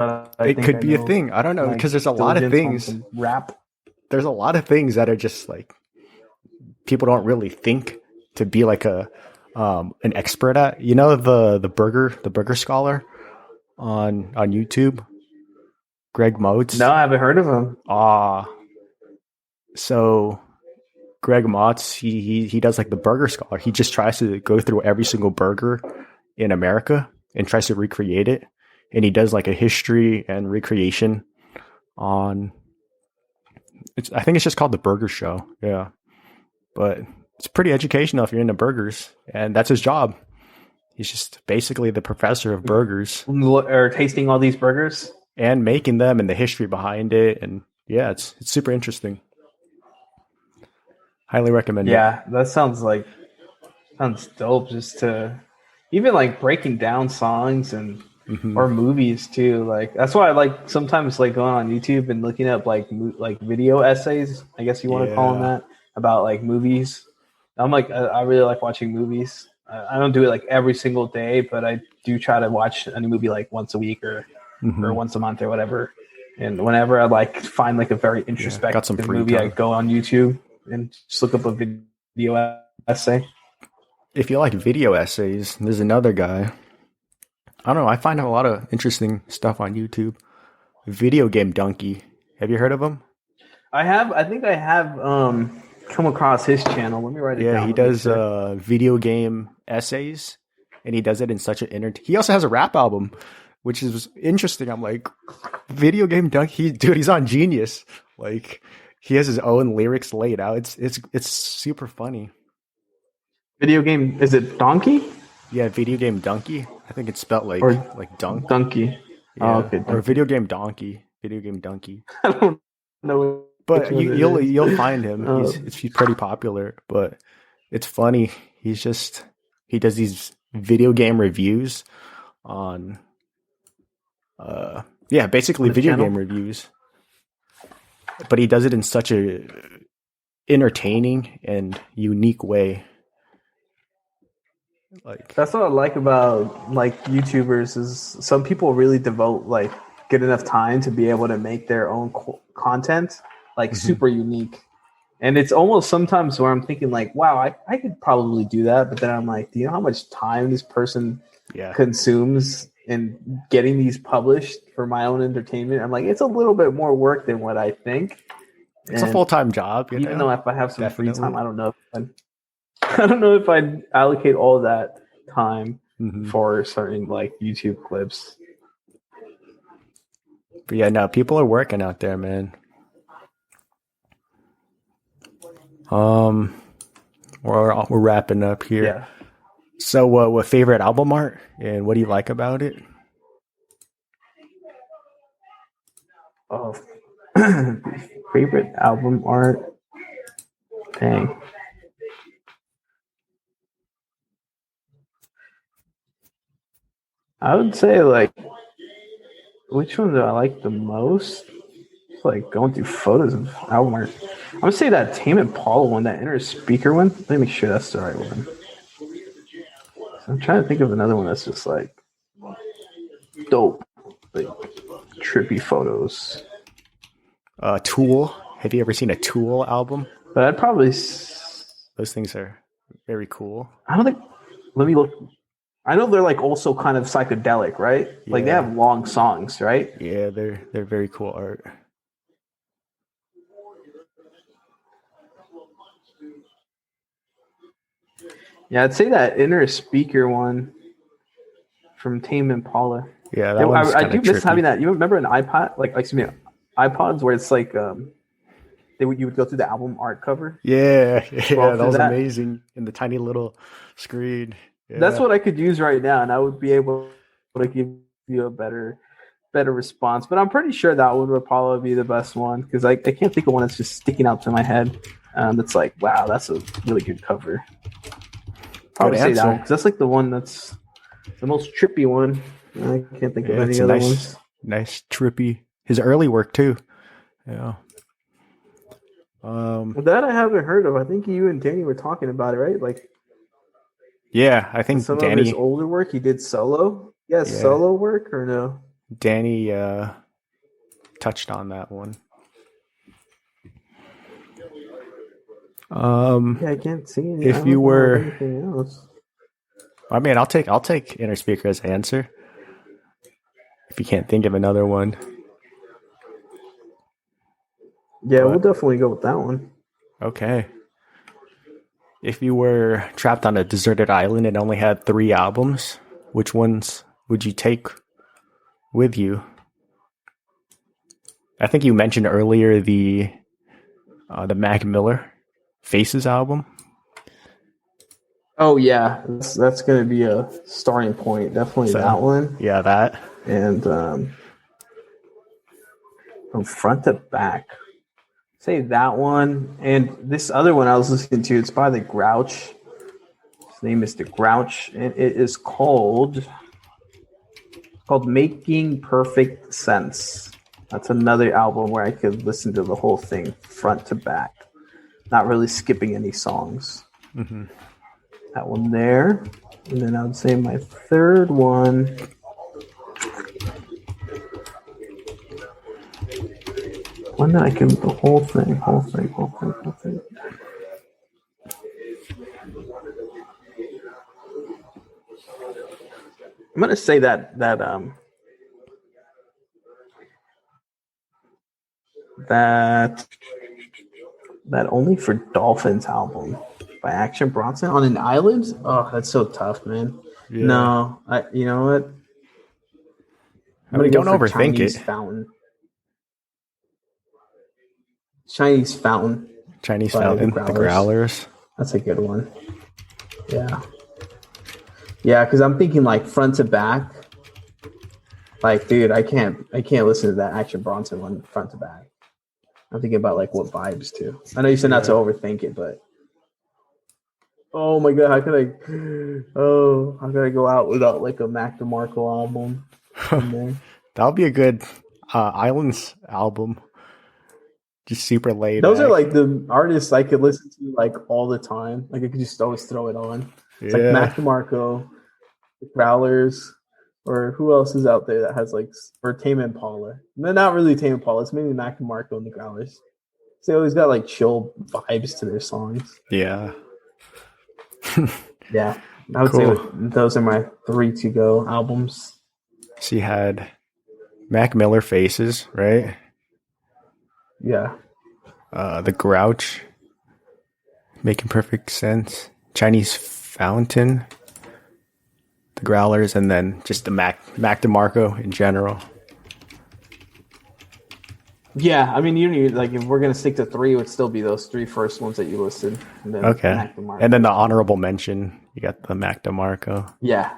I It think could I be a know thing. I don't know like because there's a lot of diligence on things. some rap. There's a lot of things that are just like people don't really think to be like a an expert at. You know the burger scholar on YouTube, Greg No, Motes. I haven't heard of him. Ah, so Greg Motes, he does like the burger scholar. He just tries to go through every single burger in America and tries to recreate it. And he does like a history and recreation on. I think it's just called the Burger Show. Yeah, but it's pretty educational if you're into burgers, and that's his job. He's just basically the professor of burgers Or tasting all these burgers. and making them and the history behind it. And yeah, it's super interesting. Highly recommend it. Yeah, that sounds dope. Just to even like breaking down songs and Hmm. or movies too. Like that's why I like sometimes like going on YouTube and looking up like like video essays. I guess you want to call them Yeah. that about like movies. I'm like I really like watching movies. I don't do it like every single day, but I do try to watch a new movie like once a week or Hmm. once a month or whatever. And whenever I like find like a very Yeah. Got some introspective free movie, I time. go on YouTube and just look up a video essay. If you like video essays, there's another guy. I don't know. I find a lot of interesting stuff on YouTube. Video Game Donkey. Have you heard of him? I think I have come across his channel. Let me write it Yeah, down he to make does sure. video game essays, and he does it in such an. He also has a rap album, which is interesting. I'm like, video game donkey, dude. He's on Genius. Like, he has his own lyrics laid out. It's super funny. Video game, is it Donkey Yeah, video game donkey. I think it's spelled or like dunk. Donkey? Oh, Yeah, okay, or Donkey. video game donkey. Video game donkey. I don't know which But one it you'll is. you'll find him. Um, He's pretty popular. But it's funny. He does these video game reviews on yeah, on basically his video channel. game reviews. But he does it in such a entertaining and unique way. Like, That's what I like about like YouTubers is some people really devote like good enough time to be able to make their own content like mhm. super unique. And it's almost sometimes where I'm thinking like, wow, I could probably do that. But then I'm like, do you know how much time this person Yeah, consumes in getting these published for my own entertainment? I'm like, it's a little bit more work than what I think. it's a And full-time job, you even know. though if I have some free time, Definitely. I don't know if I don't know if I'd allocate all that time Hmm. for certain like YouTube clips. But yeah, no, people are working out there, man. Um, we're wrapping up here. Yeah. So, what favorite album art and what do you like about it? Oh, favorite album art. Dang. I would say like which one do I like the most? It's like going through photos of album art. I'm gonna say that Tame Impala one, that inner speaker one. Let me make sure that's the right one. I'm trying to think of another one that's just like dope, like trippy photos. Tool. Have you ever seen a Tool album? But I'd probably. Those things are very cool. I don't think. Let me look. I know they're like also kind of psychedelic, right? Like they Yeah, have long songs, right? yeah, they're very cool art. Yeah, I'd say that inner speaker one from Tame Impala. Yeah, that one's I kind do of miss having trippy. that. You remember an iPod, like excuse me, iPods where it's like you would go through the album art cover, Yeah, scroll yeah, that through was that. amazing in the tiny little screen. That's Yeah, what I could use right now, and I would be able to give you a better response. But I'm pretty sure that one would probably be the best one because I can't think of one that's just sticking out to my head. That's like, wow, that's a really good cover. good Probably say that one answer. because that's like the one that's the most trippy one. I can't think of Yeah, it's any a other ones. nice trippy. His early work too. Yeah. Um. That I haven't heard of. I think you and Danny were talking about it, right? Like Yeah, I think some of his Danny. older work he did solo. Yes, Yeah, solo work or no? Danny touched on that one. Yeah, I can't see any. If you were, anything else. I mean, I'll take Inner Speaker as answer. If you can't think of another one. Yeah, we'll definitely go with that one. Okay. If you were trapped on a deserted island and only had 3 albums, which ones would you take with you? I think you mentioned earlier the Mac Miller Faces album. Oh yeah, that's going to be a starting point. Definitely that one. Yeah, that. And from front to back, say that one. And this other one I was listening to, it's by the Grouch. His name is the Grouch, and it is called Making Perfect Sense. That's another album where I could listen to the whole thing front to back, not really skipping any songs. Mm-hmm. That one there. And then I would say my third one. One that I can, the whole thing. I'm going to say that Only for Dolphins album by Action Bronson on an island. Oh, that's so tough, man. Yeah. No, you know what? I mean, don't overthink Chinese it. Fountain. Chinese Fountain. The Growlers. That's a good one. Yeah. Yeah, because I'm thinking like front to back. Like, dude, I can't listen to that Action Bronson one front to back. I'm thinking about like what vibes too. I know you said not to overthink it, but oh my god, how could I go out without like a Mac DeMarco album? That would be a good Islands album. Just super laid. Those are like the artists I could listen to like all the time. Like I could just always throw it on. It's like Mac DeMarco, the Growlers, or who else is out there that has like, or Tame Impala. No, not really Tame Impala. It's maybe Mac DeMarco and the Growlers. So they always got like chill vibes to their songs. Yeah. Yeah. I would say those are my 3 to go albums. So you had Mac Miller Faces, right? Yeah. The Grouch, Making Perfect Sense. Chinese Fountain, the Growlers, and then just the Mac DeMarco in general. Yeah, I mean, you need, like, if we're gonna stick to 3, it would still be those 3 first ones that you listed. And then okay, and then the honorable mention, you got the Mac DeMarco. Yeah,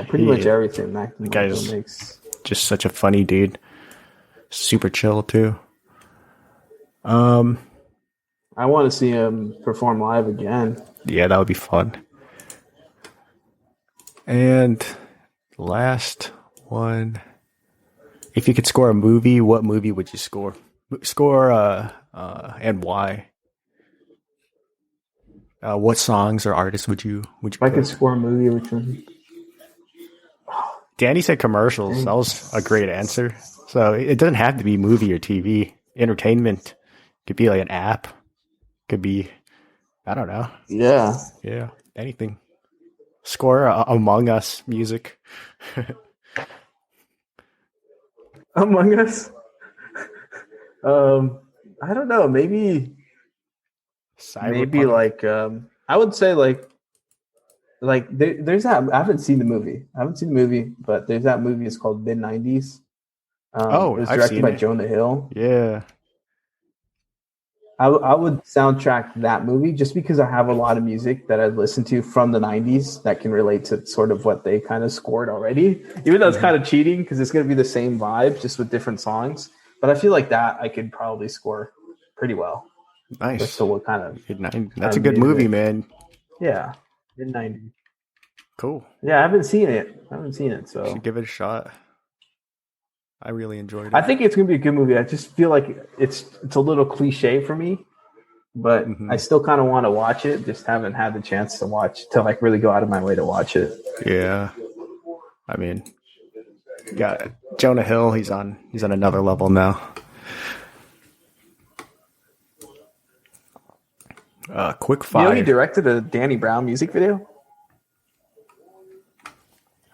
pretty much everything Mac DeMarco makes. Just such a funny dude, super chill too. I want to see him perform live again. Yeah, that would be fun. And last one. If you could score a movie, what movie would you score? And why? What songs or artists would you if I could score a movie, which one? Danny said commercials. That was a great answer. So it doesn't have to be movie or TV. Entertainment could be like an app. Could be, I don't know. Yeah. Yeah. Anything. Score Among Us music. Among Us? I don't know. Maybe like, I would say like there's that. I haven't seen the movie. But there's that movie. It's called Mid-90s. It was directed by Jonah Hill. Yeah. I would soundtrack that movie just because I have a lot of music that I listened to from the 90s that can relate to sort of what they kind of scored already. Even though it's kind of cheating because it's going to be the same vibe just with different songs. But I feel like that I could probably score pretty well. Nice. So what kind of... That's a good movie, man. Yeah. Mid-90s. Cool. Yeah, I haven't seen it. So should give it a shot. I really enjoyed it. I think it's going to be a good movie. I just feel like it's a little cliche for me, but I still kind of want to watch it. Just haven't had the chance to like really go out of my way to watch it. Yeah. I mean, Got Jonah Hill. He's on another level now. Quick You know, he fire. directed a Danny Brown music video.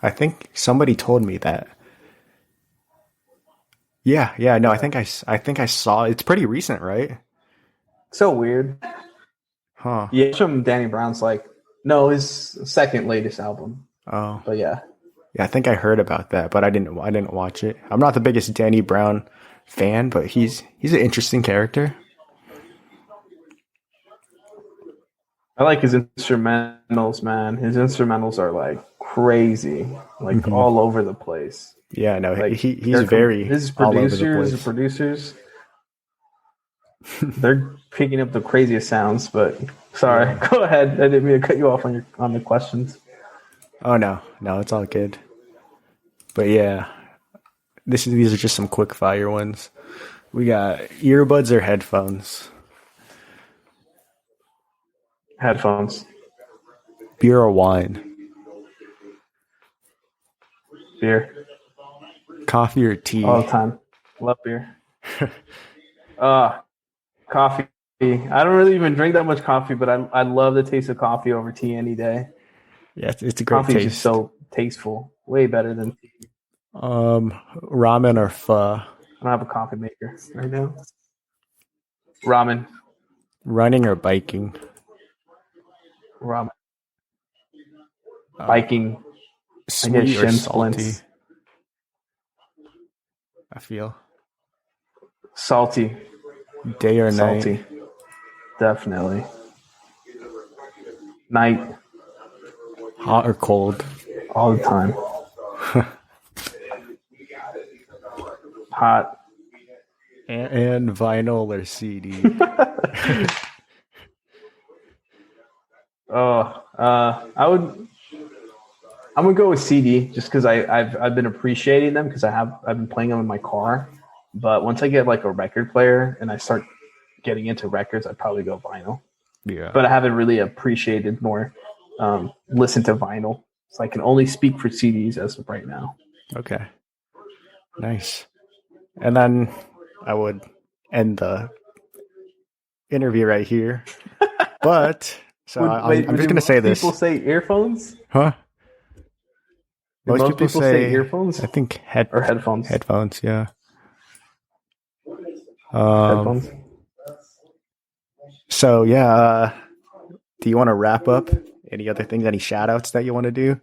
I think somebody told me that. Yeah. No, I think I saw. It's pretty recent, right? So weird. Huh. Yeah, from Danny Brown's his second latest album. Oh. But yeah. Yeah, I think I heard about that, but I didn't watch it. I'm not the biggest Danny Brown fan, but he's an interesting character. I like his instrumentals, man. His instrumentals are crazy, all over the place. Yeah, no, he's very his all over the place. His producers, they're picking up the craziest sounds. But sorry, go ahead. I didn't mean to cut you off on the questions. Oh no, it's all good. But yeah, these are just some quick fire ones. We got earbuds or headphones. Headphones. Beer or wine. Beer. Coffee or tea. All the time. Love beer. Coffee. I don't really even drink that much coffee, but I love the taste of coffee over tea any day. Yeah, it's a great coffee taste. Is just so tasteful. Way better than tea. Ramen or pho. I don't have a coffee maker right now. Ramen. Running or biking. Ramen. Biking. Sweet I get or shin salty. splints. I feel salty. Day or salty. night. Definitely. Night. Hot or cold. All the time. Hot. And vinyl or CD. I'm gonna go with CD just because I've been appreciating them because I've been playing them in my car. But once I get a record player and I start getting into records, I'd probably go vinyl. Yeah. But I haven't really appreciated nor listened to vinyl, so I can only speak for CDs as of right now. Okay. Nice. And then I would end the interview right here. But so I'm just gonna say this. People say earphones? Huh? Most people say earphones? I think headphones. Headphones, yeah. Headphones. So yeah, do you want to wrap up? Any other things? Any shout outs that you want to do?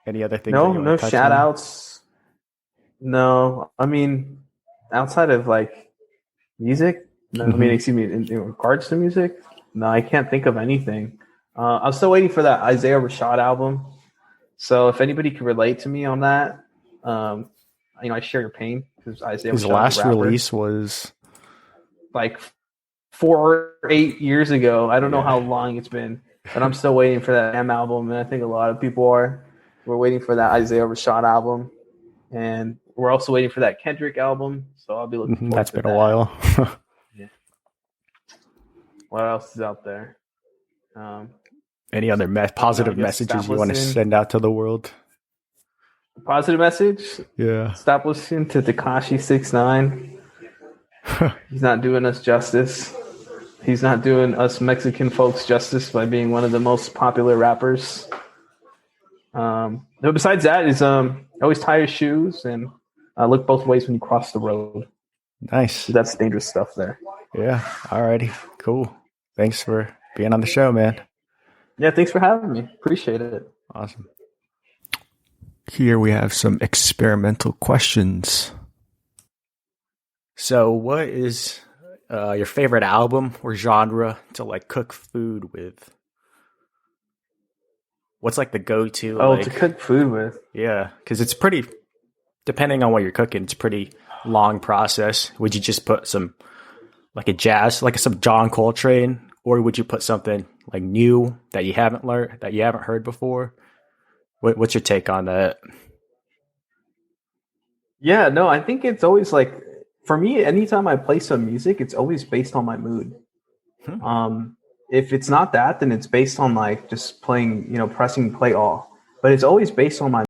Any other things? No shout outs. No, I mean, outside of music. No, I mean, excuse me. In regards to music, no, I can't think of anything. I'm still waiting for that Isaiah Rashad album. So if anybody can relate to me on that, I share your pain because Isaiah. His last release was 4 or 8 years ago. I don't know how long it's been, but I'm still waiting for that M album, and I think a lot of people are. We're waiting for that Isaiah Rashad album, and we're also waiting for that Kendrick album. So I'll be looking forward That's to been that. a while. Yeah. What else is out there? Any other positive messages you want to send out to the world? Positive message? Yeah. Stop listening to Tekashi 6ix9ine. He's not doing us justice. He's not doing us Mexican folks justice by being one of the most popular rappers. But besides that, is always tie your shoes and look both ways when you cross the road. Nice. That's dangerous stuff there. Yeah. Alrighty. Cool. Thanks for being on the show, man. Yeah, thanks for having me. Appreciate it. Awesome. Here we have some experimental questions. So what is your favorite album or genre to cook food with? What's the go-to? To cook food with? Yeah, because it's pretty, depending on what you're cooking, it's a pretty long process. Would you just put some, a jazz, some John Coltrane, or would you put something new that you haven't learned, that you haven't heard before? What's your take on that? Yeah, no, I think it's always for me, anytime I play some music, it's always based on my mood. If it's not that, then it's based on just playing, pressing play all. but it's always based on my